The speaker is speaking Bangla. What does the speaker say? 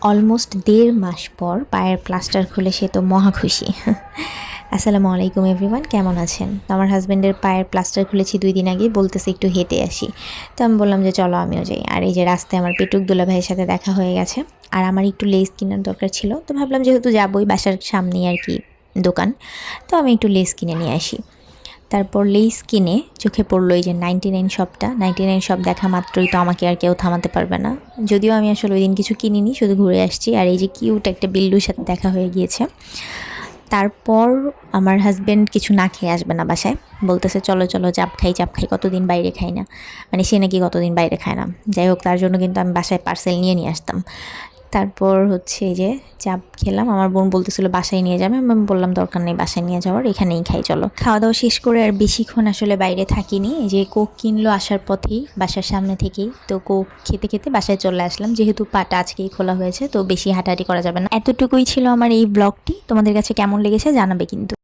অলমোস্ট ১.৫ মাস পর পায়ের প্লাস্টার খুলে সে তো মহা খুশি। আসসালামু আলাইকুম এভরিওয়ান, কেমন আছেন? তো আমার হাজব্যান্ডের পায়ের প্লাস্টার খুলেছি ২ দিন আগে, বলতেছে একটু হেঁটে আসি। তো আমি বললাম যে চলো আমিও যাই। আর এই যে রাস্তায় আমার পেটুক দুলাভাইয়ের সাথে দেখা হয়ে গেছে। আর আমার একটু লেস কেনার দরকার ছিল, তো ভাবলাম যেহেতু যাবোই বাসার সামনেই আর কি দোকান, তো আমি একটু লেস কিনে নিয়ে আসি। তারপর লেস কিনে চোখে পড়লো এই যে 99 শপটা। 99 শপ দেখা মাত্রই তো আমাকে আর কেউ থামাতে পারবে না। যদিও আমি আসলে ওই দিন কিছু কিনিনি, শুধু ঘুরে আসছি। আর এই যে কিউট একটা বিল্লুর সাথে দেখা হয়ে গিয়েছে। তারপর আমার হাজব্যান্ড কিছু না খেয়ে আসবে না বাসায়, বলতেছে চলো চলো চাপ খাই চাপ খাই, কতদিন বাইরে খাই না। মানে সে নাকি কতদিন বাইরে খায় না। যাই হোক, তার জন্য কিন্তু আমি বাসায় পার্সেল নিয়ে নিয়ে আসতাম। তারপর হচ্ছে এই যে চাপ খেলাম। আমার বোন বলতেছিল বাসায় নিয়ে যাবে, আমি বললাম দরকার নেই বাসায় নিয়ে যাওয়ার, এখানেই খাই চলো। খাওয়া দাওয়া শেষ করে আর বেশিক্ষণ আসলে বাইরে থাকিনি। এই যে কোক কিনলো আসার পথেই, বাসার সামনে থেকেই। তো কোক খেতে খেতে বাসায় চলে আসলাম, যেহেতু পাটা আজকেই খোলা হয়েছে তো বেশি হাঁটাহাঁটি করা যাবে না। এতটুকুই ছিল আমার এই ব্লগটি। তোমাদের কাছে কেমন লেগেছে জানাবে কিন্তু।